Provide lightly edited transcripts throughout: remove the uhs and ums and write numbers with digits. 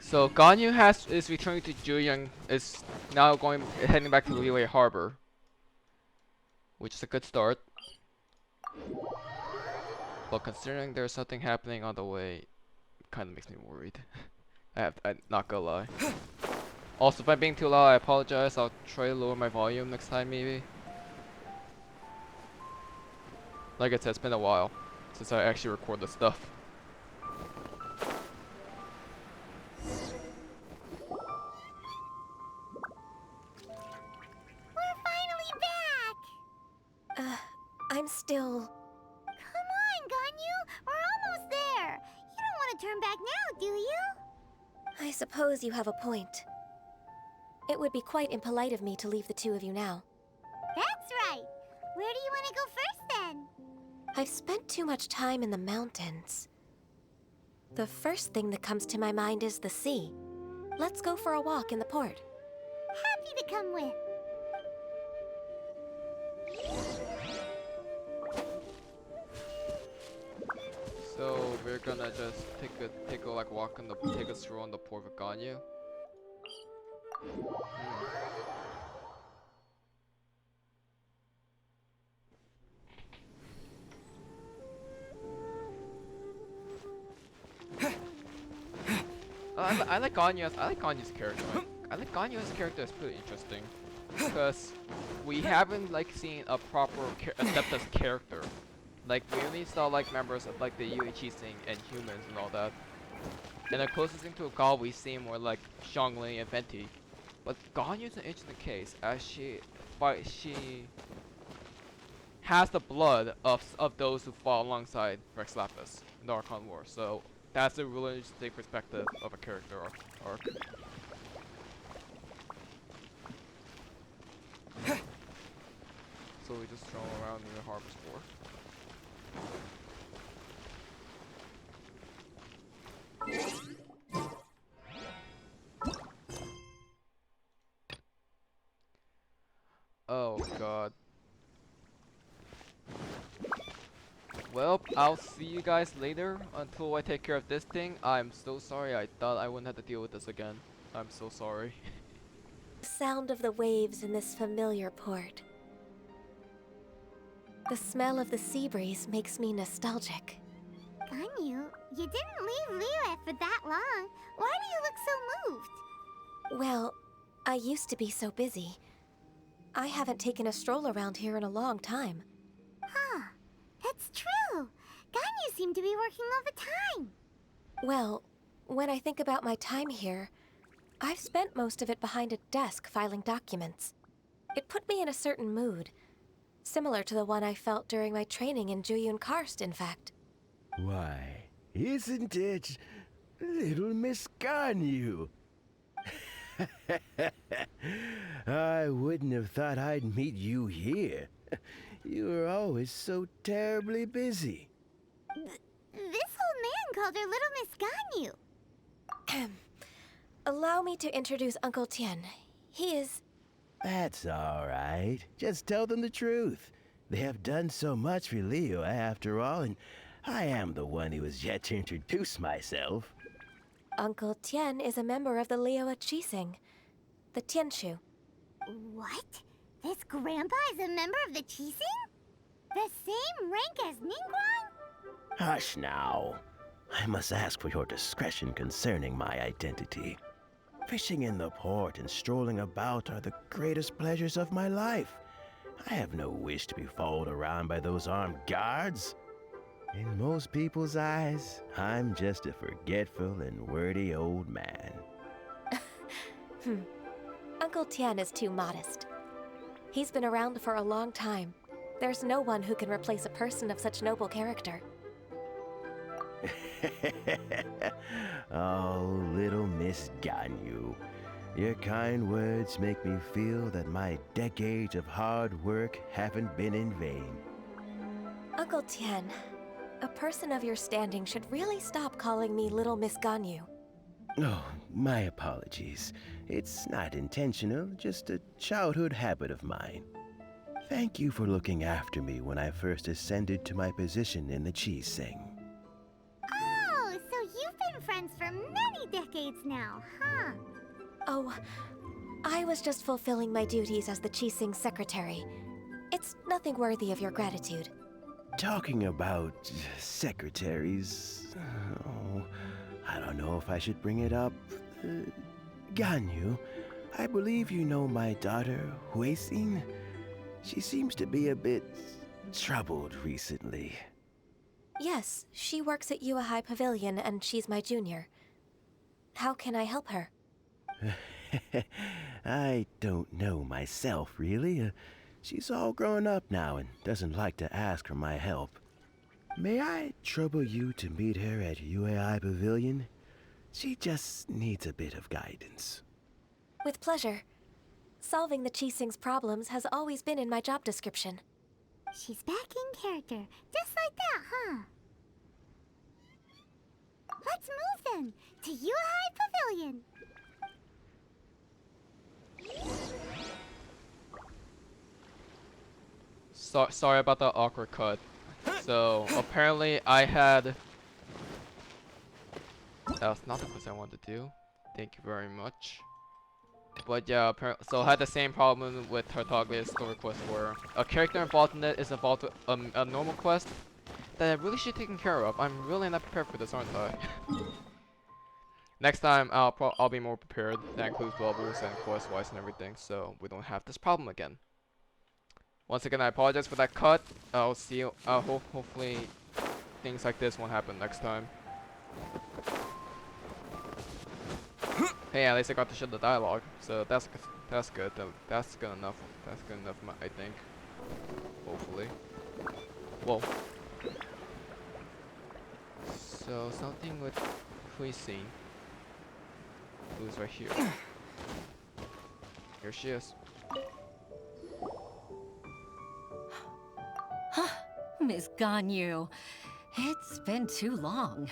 So Ganyu is returning to Jueyang, is now heading back to Liyue Harbor, which is a good start. But considering there's something happening on the way, it kind of makes me worried. I'm not gonna lie. Also, if I'm being too loud, I apologize. I'll try to lower my volume next time, maybe. Like I said, it's been a while since I actually record this stuff. We're finally back! I'm still... Come on, Ganyu! We're almost there! You don't want to turn back now, do you? I suppose you have a point. It would be quite impolite of me to leave the two of you now. That's right! Where do you want to go first, then? I've spent too much time in the mountains. The first thing that comes to my mind is the sea. Let's go for a walk in the port. Happy to come with. So we're gonna just take a take a stroll on the port of Ganyu. I like Ganyu's character. I like Ganyu's character is pretty interesting because we haven't like seen a proper Adeptus character. Like we only saw like members of like the UHC thing and humans and all that. And the closest thing to a god we see more like Xiangling and Venti. But Ganyu's an interesting case as she has the blood of those who fought alongside Rex Lapis in the Archon War. So that's a really interesting perspective of a character arc. So we just stroll around near the harbor store. Oh god. Well, I'll see you guys later. Until I take care of this thing, I'm so sorry. I thought I wouldn't have to deal with this again. I'm so sorry. The sound of the waves in this familiar port. The smell of the sea breeze makes me nostalgic. Ganyu, you didn't leave Liyue for that long. Why do you look so moved? Well, I used to be so busy. I haven't taken a stroll around here in a long time. Huh. That's true. Ganyu seemed to be working all the time. Well, when I think about my time here, I've spent most of it behind a desk filing documents. It put me in a certain mood, similar to the one I felt during my training in Juyun Karst, in fact. Why, isn't it little Miss Ganyu? I wouldn't have thought I'd meet you here. You were always so terribly busy. This old man called her Little Miss Ganyu. Allow me to introduce Uncle Tien. He is... That's all right. Just tell them the truth. They have done so much for Liyue after all, and I am the one who has yet to introduce myself. Uncle Tien is a member of the Liyue Qixing, the Tianshu. What? This grandpa is a member of the Qixing? The same rank as Ningguang? Hush now. I must ask for your discretion concerning my identity. Fishing in the port and strolling about are the greatest pleasures of my life. I have no wish to be followed around by those armed guards. In most people's eyes, I'm just a forgetful and wordy old man. Uncle Tien is too modest. He's been around for a long time. There's no one who can replace a person of such noble character. Oh, little Miss Ganyu. Your kind words make me feel that my decades of hard work haven't been in vain. Uncle Tien, a person of your standing should really stop calling me Little Miss Ganyu. Oh, my apologies. It's not intentional, just a childhood habit of mine. Thank you for looking after me when I first ascended to my position in the Qixing. Oh, so you've been friends for many decades decades now, huh? Oh, I was just fulfilling my duties as the Qixing secretary. It's nothing worthy of your gratitude. Talking about secretaries, oh, I don't know if I should bring it up. Ganyu, I believe you know my daughter, Huixin. She seems to be a bit troubled recently. Yes, she works at Yua High Pavilion and she's my junior. How can I help her? I don't know myself, really. She's all grown up now and doesn't like to ask for my help. May I trouble you to meet her at UAI Pavilion? She just needs a bit of guidance. With pleasure. Solving the Qixing's problems has always been in my job description. She's back in character, just like that, huh? Let's move then, to Yuhai Pavilion. Sorry about the awkward cut. So apparently I had. That's not the quest I wanted to do. Thank you very much. But yeah, so I had the same problem with Tartaglia's story quest where a character involved in it is involved with a normal quest that I really should be taken care of. I'm really not prepared for this, aren't I? Next time I'll be more prepared. That includes levels and quest wise and everything, so we don't have this problem again. Once again, I apologize for that cut. I'll see you. Hopefully things like this won't happen next time. Hey, at least I got to show the dialogue, so that's good. That's good enough. That's good enough, I think. Hopefully. Whoa. So something with Huixin, who's right here. Here she is. Miss Ganyu, it's been too long.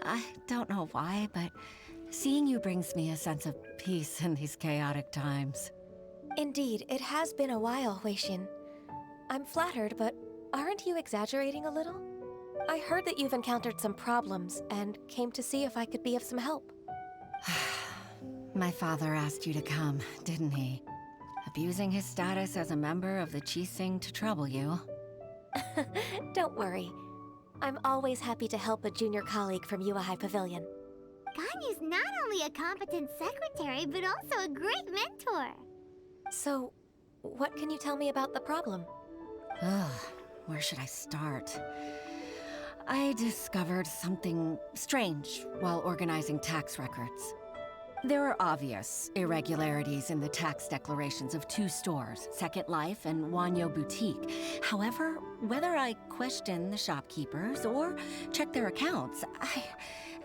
I don't know why, but seeing you brings me a sense of peace in these chaotic times. Indeed, it has been a while, Huixin. I'm flattered, but aren't you exaggerating a little? I heard that you've encountered some problems and came to see if I could be of some help. My father asked you to come, didn't he? Abusing his status as a member of the Qixing to trouble you. Don't worry. I'm always happy to help a junior colleague from Yua High Pavilion. Ganyu's not only a competent secretary, but also a great mentor. So, what can you tell me about the problem? Ugh, where should I start? I discovered something strange while organizing tax records. There are obvious irregularities in the tax declarations of two stores, Second Life and Wanyo Boutique. However, whether I question the shopkeepers or check their accounts,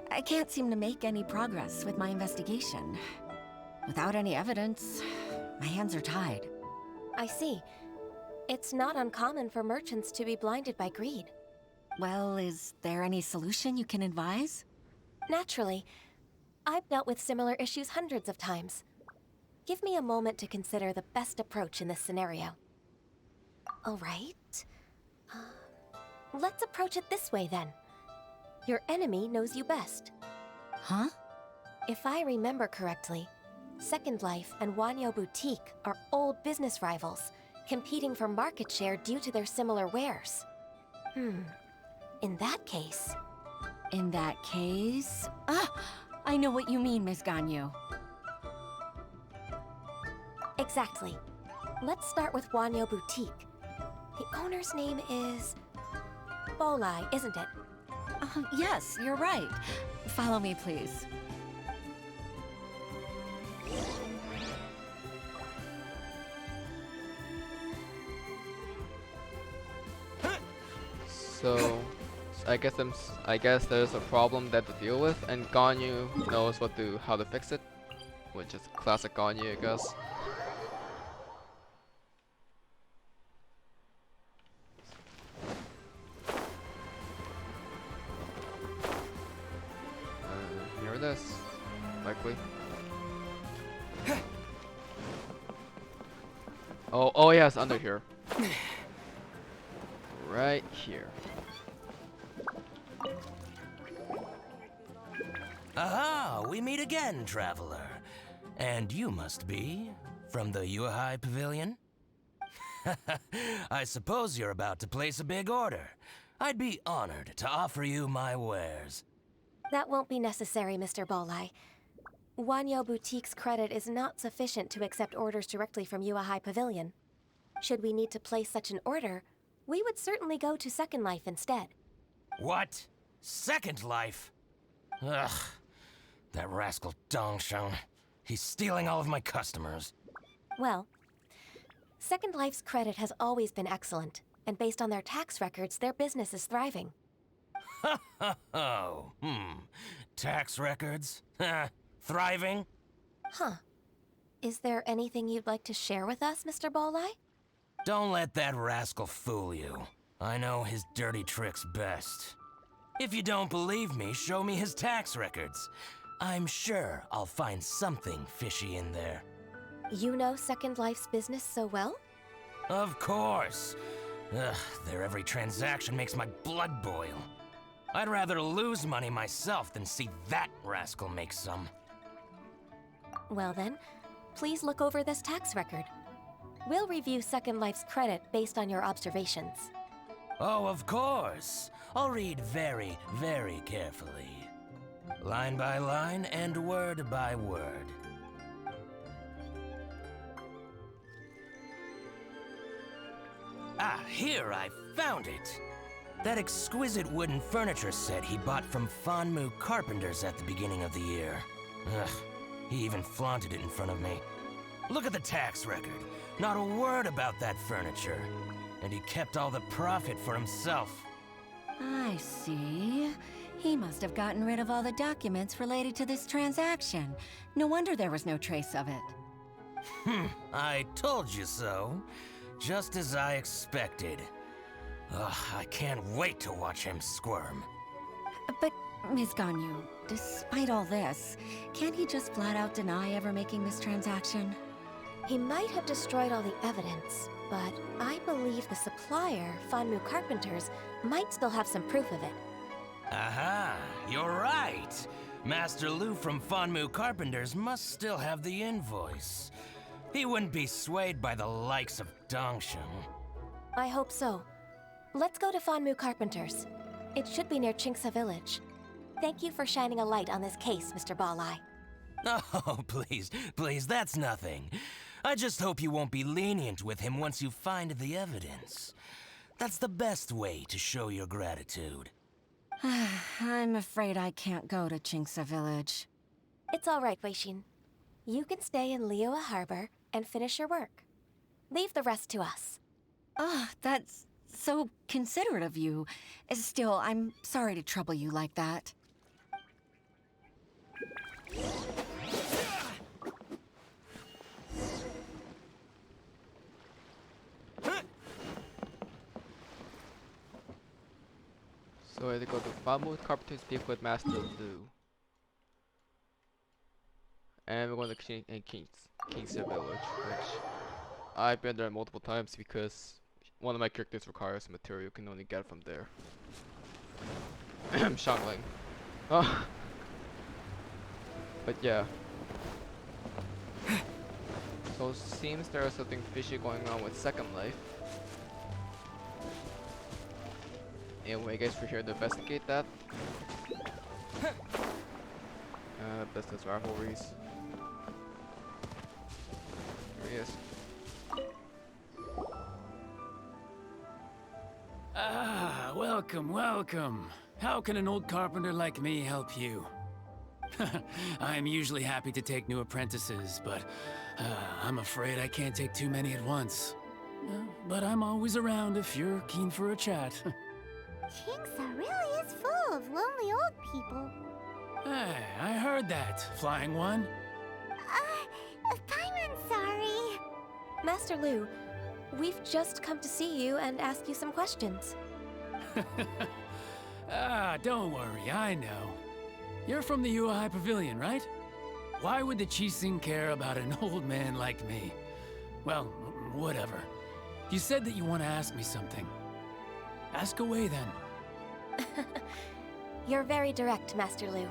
I can't seem to make any progress with my investigation. Without any evidence, my hands are tied. I see. It's not uncommon for merchants to be blinded by greed. Well, is there any solution you can advise? Naturally. I've dealt with similar issues hundreds of times. Give me a moment to consider the best approach in this scenario. All right. Let's approach it this way then. Your enemy knows you best. Huh? If I remember correctly, Second Life and Wanyo Boutique are old business rivals, competing for market share due to their similar wares. In that case... In that case... I know what you mean, Miss Ganyu. Exactly. Let's start with Wanyo Boutique. The owner's name is... Bolai, isn't it? Yes, you're right. Follow me, please. So I guess there's a problem that to deal with, and Ganyu knows how to fix it, which is classic Ganyu, I guess. Here it is, likely. Oh yeah, it's under here. Right here. Aha, we meet again, traveler. And you must be from the Yuhai Pavilion? I suppose you're about to place a big order. I'd be honored to offer you my wares. That won't be necessary, Mr. Bolai. Wanyo Boutique's credit is not sufficient to accept orders directly from Yuahai Pavilion. Should we need to place such an order, we would certainly go to Second Life instead. What? Second Life? Ugh. That rascal Dongsheng. He's stealing all of my customers. Well, Second Life's credit has always been excellent, and based on their tax records, their business is thriving. Oh, tax records? Thriving? Huh. Is there anything you'd like to share with us, Mr. Bolai? Don't let that rascal fool you. I know his dirty tricks best. If you don't believe me, show me his tax records. I'm sure I'll find something fishy in there. You know Second Life's business so well? Of course. Ugh, their every transaction makes my blood boil. I'd rather lose money myself than see that rascal make some. Well then, please look over this tax record. We'll review Second Life's credit based on your observations. Oh, of course. I'll read very, very carefully. Line by line and word by word. Ah, here, I found it. That exquisite wooden furniture set he bought from Fanmu Carpenters at the beginning of the year. Ugh, he even flaunted it in front of me. Look at the tax record. Not a word about that furniture. And he kept all the profit for himself. I see. He must have gotten rid of all the documents related to this transaction. No wonder there was no trace of it. I told you so. Just as I expected. Ugh, I can't wait to watch him squirm. But, Ms. Ganyu, despite all this, can't he just flat out deny ever making this transaction? He might have destroyed all the evidence, but I believe the supplier, Fanmu Carpenters, might still have some proof of it. Aha, you're right. Master Lu from Fanmu Carpenters must still have the invoice. He wouldn't be swayed by the likes of Dongsheng. I hope so. Let's go to Fanmu Carpenters. It should be near Chinksa Village. Thank you for shining a light on this case, Mr. Balai. Oh, please, that's nothing. I just hope you won't be lenient with him once you find the evidence. That's the best way to show your gratitude. I'm afraid I can't go to Chinksa Village. It's all right, Weishin. You can stay in Liyue Harbor and finish your work. Leave the rest to us. Ah, that's so considerate of you. Still, I'm sorry to trouble you like that. So I had to go to Fanmu Carpenters speak with Master Lu. And we're going to King's Village, which I've been there multiple times because one of my characters requires some material you can only get from there. Shangling. Oh. But yeah. So it seems there is something fishy going on with Second Life. Anyway, I guess we're here to investigate that. Business rivalries. Here he is. Ah, welcome, welcome. How can an old carpenter like me help you? I'm usually happy to take new apprentices, but I'm afraid I can't take too many at once. But I'm always around if you're keen for a chat. Chinksa really is full of lonely old people. Hey, I heard that, Flying One. Paimon's sorry. Master Lu, we've just come to see you and ask you some questions. Don't worry, I know. You're from the Yuhai Pavilion, right? Why would the Qixing care about an old man like me? Well, whatever. You said that you want to ask me something. Ask away then. You're very direct, Master Lu.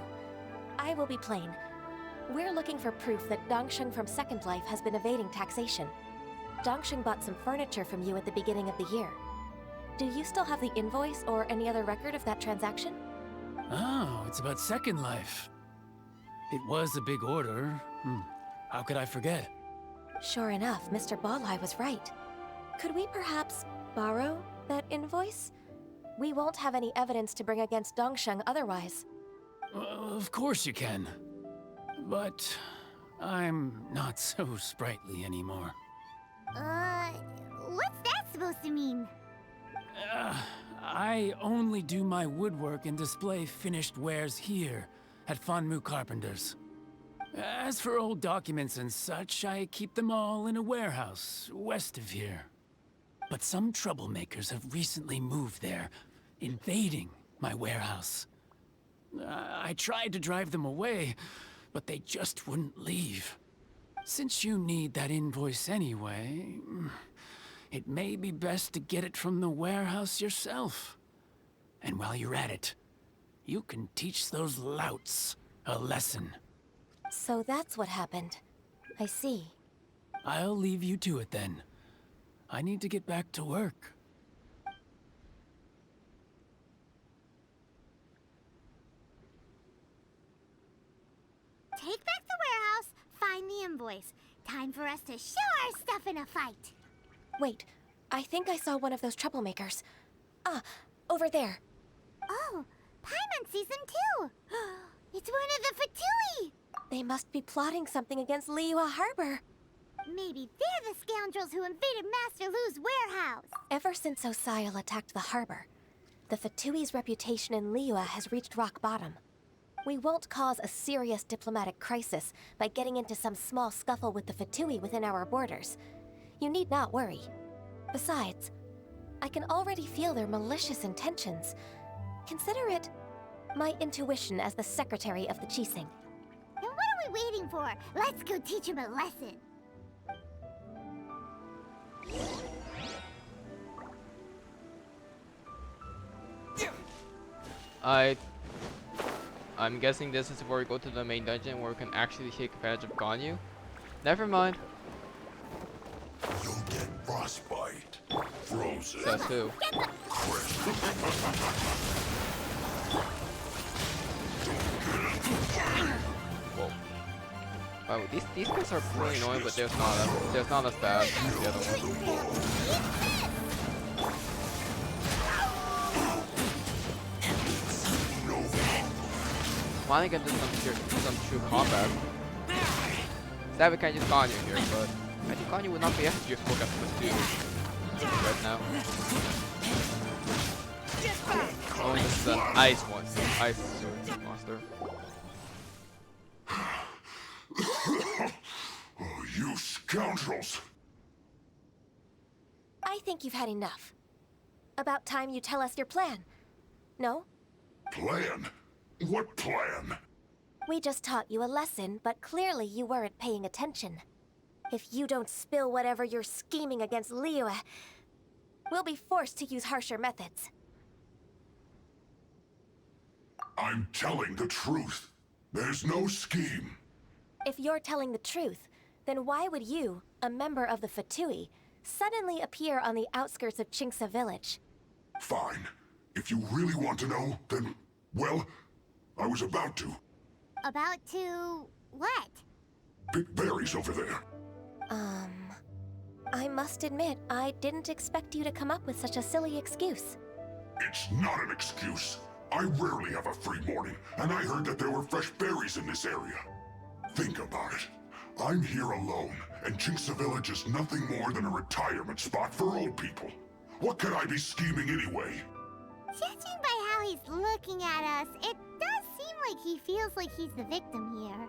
I will be plain. We're looking for proof that Dongsheng from Second Life has been evading taxation. Dongsheng bought some furniture from you at the beginning of the year. Do you still have the invoice or any other record of that transaction? Oh, it's about Second Life. It was a big order. How could I forget? Sure enough, Mr. Ballai was right. Could we perhaps borrow that invoice? We won't have any evidence to bring against Dongsheng otherwise. Of course you can. But I'm not so sprightly anymore. What's that supposed to mean? I only do my woodwork and display finished wares here at Fanmu Carpenters. As for old documents and such, I keep them all in a warehouse west of here. But some troublemakers have recently moved there, invading my warehouse. I tried to drive them away, but they just wouldn't leave. Since you need that invoice anyway, it may be best to get it from the warehouse yourself. And while you're at it, you can teach those louts a lesson. So that's what happened. I see. I'll leave you to it then. I need to get back to work. Take back the warehouse, find the invoice. Time for us to show our stuff in a fight. Wait, I think I saw one of those troublemakers. Ah, over there. Oh, Paimon sees them too. It's one of the Fatui. They must be plotting something against Liyue Harbor. Maybe they're the scoundrels who invaded Master Lu's warehouse. Ever since Osial attacked the harbor, the Fatui's reputation in Liyue has reached rock bottom. We won't cause a serious diplomatic crisis by getting into some small scuffle with the Fatui within our borders. You need not worry. Besides, I can already feel their malicious intentions. Consider it my intuition as the secretary of the Qixing. Then what are we waiting for? Let's go teach him a lesson. I'm guessing this is where we go to the main dungeon where we can actually take advantage of Ganyu. Never mind. You'll get frostbite. Frozen. Says who? Whoa. Oh, these guys are really annoying, but there's not as bad as the other ones. Finally get to some true combat. Sad we can't use Ganyu here, but I think Ganyu would not be as useful against the two right now. Oh, this is an ice one. Ice monster. Oh, you scoundrels! I think you've had enough. About time you tell us your plan. No? Plan? What plan? We just taught you a lesson, but clearly you weren't paying attention. If you don't spill whatever you're scheming against Liyue, we'll be forced to use harsher methods. I'm telling the truth. There's no scheme. If you're telling the truth, then why would you, a member of the Fatui, suddenly appear on the outskirts of Qingce village? Fine. If you really want to know, then, well, I was about to. About to what? Pick berries over there. I must admit, I didn't expect you to come up with such a silly excuse. It's not an excuse. I rarely have a free morning, and I heard that there were fresh berries in this area. Think about it. I'm here alone, and Qingce Village is nothing more than a retirement spot for old people. What could I be scheming anyway? Judging by how he's looking at us, it does seem like he feels like he's the victim here.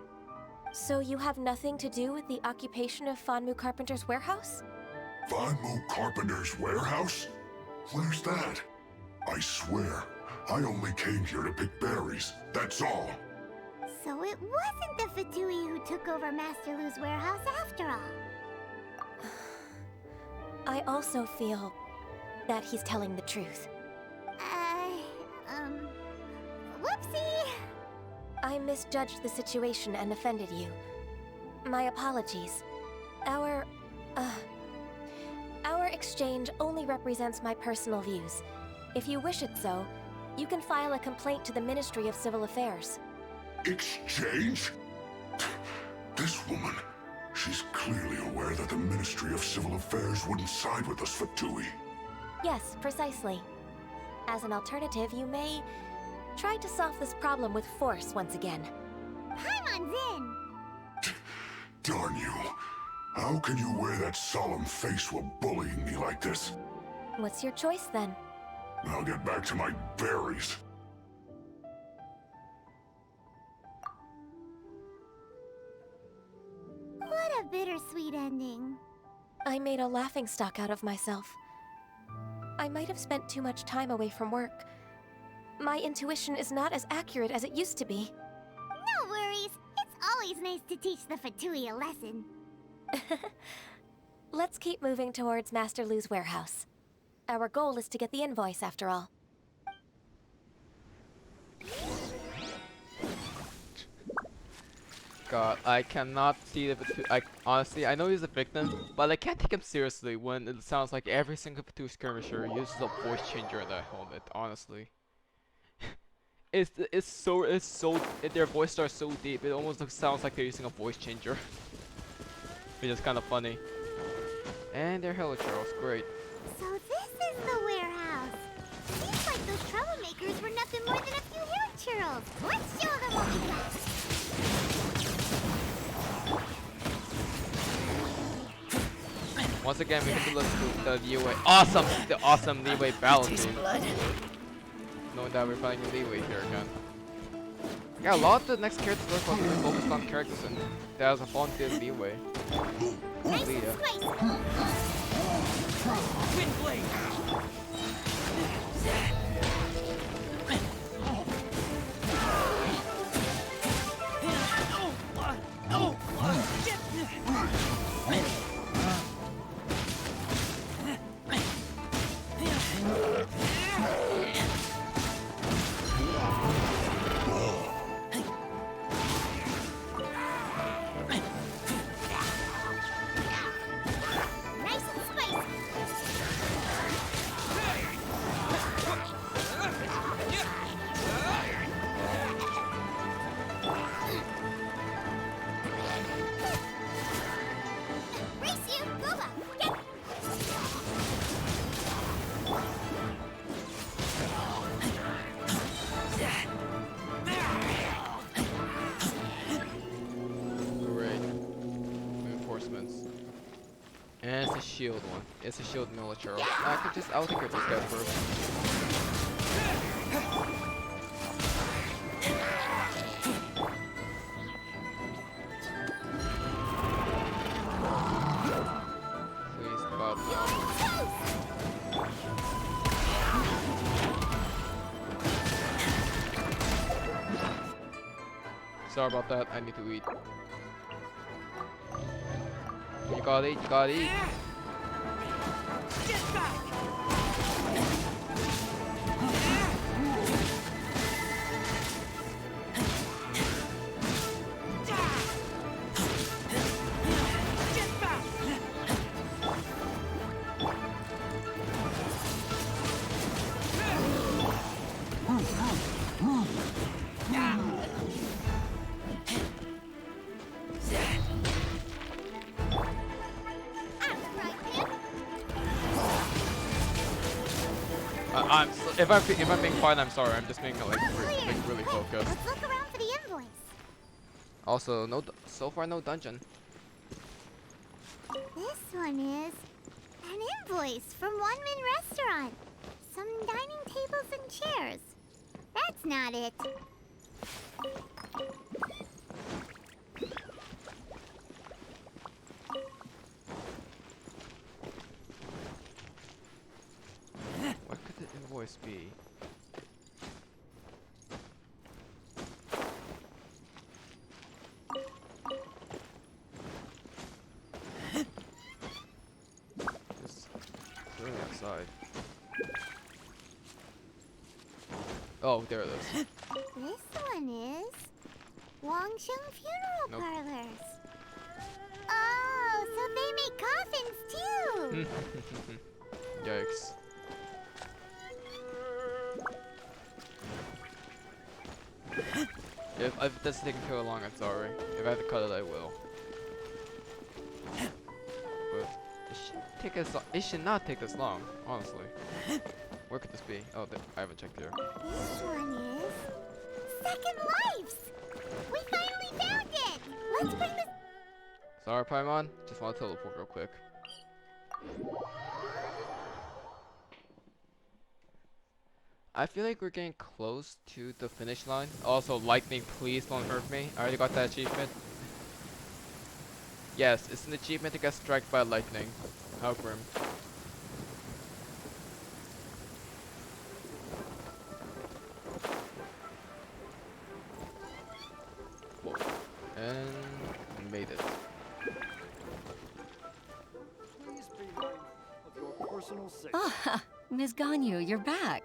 So you have nothing to do with the occupation of Fanmu Carpenter's warehouse? Fanmu Carpenter's warehouse? Where's that? I swear, I only came here to pick berries, that's all. So it wasn't the Fatui who took over Master Lu's warehouse after all. I also feel that he's telling the truth. Whoopsie! I I misjudged the situation and offended you. My apologies. Our exchange only represents my personal views. If you wish it so, you can file a complaint to the Ministry of Civil Affairs. Exchange? This woman, she's clearly aware that the Ministry of Civil Affairs wouldn't side with us, Fatui. Yes, precisely. As an alternative, you may try to solve this problem with force once again. Paimon's in! Darn you. How can you wear that solemn face while bullying me like this? What's your choice then? I'll get back to my berries. What a bittersweet ending. I made a laughingstock out of myself. I might have spent too much time away from work. My intuition is not as accurate as it used to be. No worries. It's always nice to teach the Fatui a lesson. Let's keep moving towards Master Lu's warehouse. Our goal is to get the invoice, after all. God, I cannot see the honestly, I know he's a victim, but I can't take him seriously when it sounds like every single Patu skirmisher uses a voice changer in that helmet, honestly. Their voice starts so deep, it almost sounds like they're using a voice changer. Which is kind of funny. And they're helichurls, great. So this is the warehouse. Seems like those troublemakers were nothing more than a few hilichurls. Let's show them what we got. Once again, we get to look at the Liyue. The awesome Liyue battle team. Knowing that we're fighting Liyue here again. Yeah, a lot of the next characters look like we're focused on characters and that has a volunteer Liyue. Nice Leah. and spicy. Wind blade! Nice and spicy. Race you, Goba. Get. Great. Reinforcements. And it's a shield one. It's a shield military. I'll take care of this guy first. Please, God, no. Sorry about that, I need to eat. You gotta eat, you gotta eat. If I'm being quiet, I'm sorry. I'm just being like really focused. Let's look around for the invoice. Also, so far no dungeon. This one is an invoice from One Min Restaurant. Some dining tables and chairs. That's not it. What could the invoice be? It's clearly outside. Oh, there it is. This one is Wangsheng Funeral Nope. Parlors. Oh, so they make coffins too! Yikes. If this is taking too long, I'm sorry. If I have to cut it, I will. But it should take us. It should not take this long, honestly. Where could this be? Oh, I haven't checked here. This one is Second Lives! We finally found it! Let's bring this. Sorry, Paimon. Just want to teleport real quick. I feel like we're getting close to the finish line. Also, lightning, please don't hurt me. I already got that achievement. Yes, it's an achievement to get struck by lightning. How grim. And made it. Please be mindful of your personal safety. Ah, Ms. Ganyu, you're back.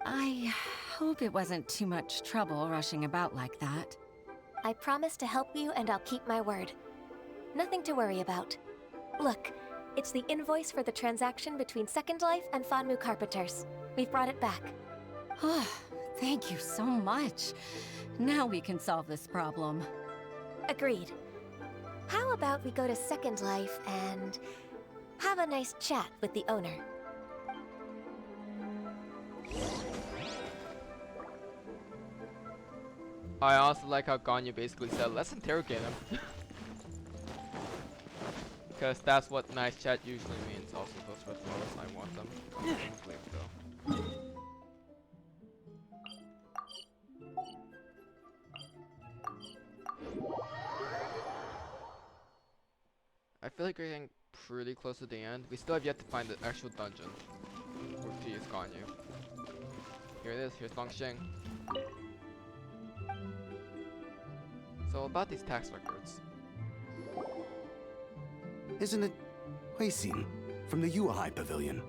I hope it wasn't too much trouble rushing about like that. I promise to help you and I'll keep my word. Nothing to worry about. Look, it's the invoice for the transaction between Second Life and Fanmu Carpenters. We've brought it back. Oh, thank you so much. Now we can solve this problem. Agreed. How about we go to Second Life and have a nice chat with the owner? I also like how Ganyu basically said, let's interrogate him. Because that's what nice chat usually means. Also, those red flowers, I want them. Leave though. I feel like we're getting pretty close to the end. We still have yet to find the actual dungeon. Or to use Ganyu. Here it is, here's Longsheng. So about these tax records. Isn't it Huixin from the Yuehai Pavilion?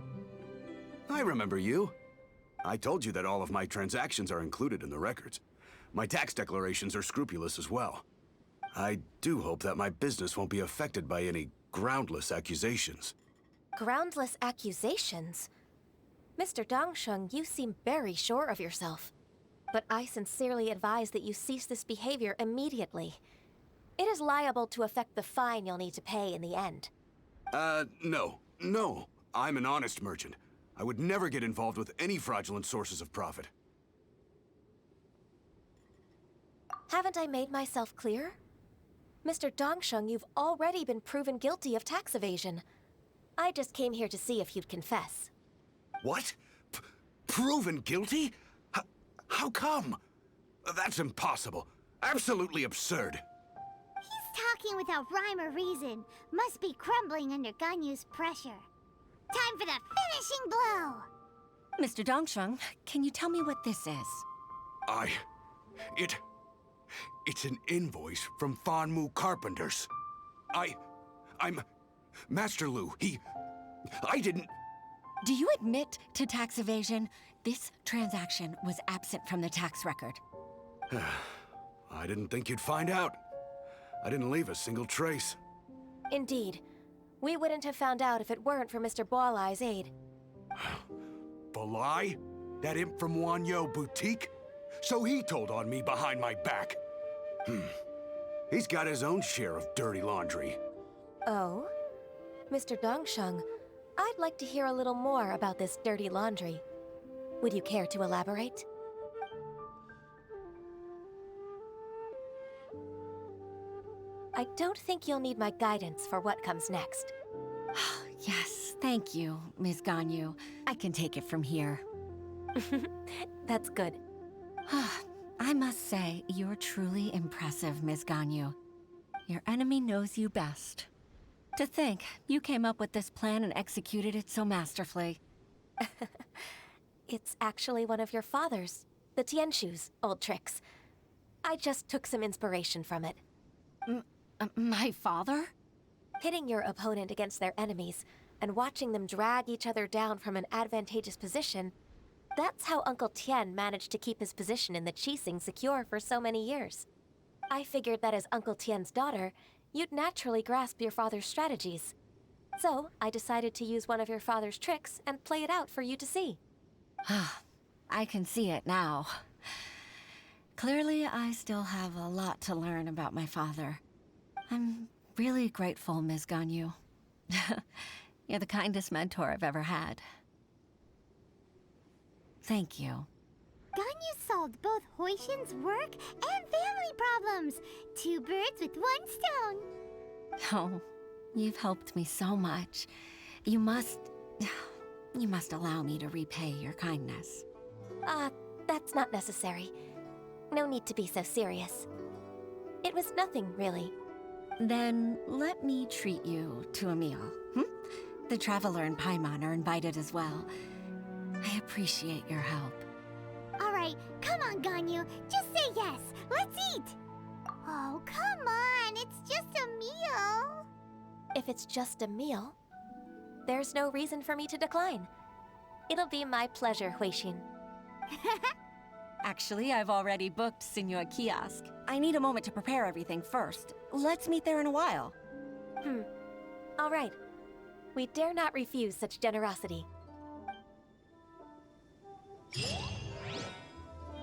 I remember you. I told you that all of my transactions are included in the records. My tax declarations are scrupulous as well. I do hope that my business won't be affected by any groundless accusations. Groundless accusations? Mr. Dongsheng, you seem very sure of yourself. But I sincerely advise that you cease this behavior immediately. It is liable to affect the fine you'll need to pay in the end. No. I'm an honest merchant. I would never get involved with any fraudulent sources of profit. Haven't I made myself clear? Mr. Dongsheng, you've already been proven guilty of tax evasion. I just came here to see if you'd confess. What? Proven guilty? How come? That's impossible. Absolutely absurd. He's talking without rhyme or reason. Must be crumbling under Ganyu's pressure. Time for the finishing blow! Mr. Dongsheng, can you tell me what this is? It's an invoice from Fanmu Carpenters. I'm Master Lu. I didn't... Do you admit to tax evasion? This transaction was absent from the tax record. I didn't think you'd find out. I didn't leave a single trace. Indeed. We wouldn't have found out if it weren't for Mr. Boalai's aid. Balai? That imp from Wanyo Boutique? So he told on me behind my back. He's got his own share of dirty laundry. Oh? Mr. Dongsheng, I'd like to hear a little more about this dirty laundry. Would you care to elaborate? I don't think you'll need my guidance for what comes next. Yes, thank you, Ms. Ganyu. I can take it from here. That's good. I must say, you're truly impressive, Ms. Ganyu. Your enemy knows you best. To think, you came up with this plan and executed it so masterfully. It's actually one of your father's, the Tianshu's, old tricks. I just took some inspiration from it. My father? Pitting your opponent against their enemies and watching them drag each other down from an advantageous position, that's how Uncle Tian managed to keep his position in the Qixing secure for so many years. I figured that as Uncle Tien's daughter, you'd naturally grasp your father's strategies. So, I decided to use one of your father's tricks and play it out for you to see. I can see it now. Clearly, I still have a lot to learn about my father. I'm really grateful, Ms. Ganyu. You're the kindest mentor I've ever had. Thank you. Ganyu solved both Hoishin's work and family problems. 2 birds with 1 stone. Oh, you've helped me so much. You must allow me to repay your kindness. That's not necessary. No need to be so serious. It was nothing, really. Then let me treat you to a meal. The Traveler and Paimon are invited as well. I appreciate your help. Alright, come on, Ganyu. Just say yes. Let's eat. Oh, come on. It's just a meal. If it's just a meal, there's no reason for me to decline. It'll be my pleasure, Huixin. Actually, I've already booked Senor Kiosk. I need a moment to prepare everything first. Let's meet there in a while. All right. We dare not refuse such generosity.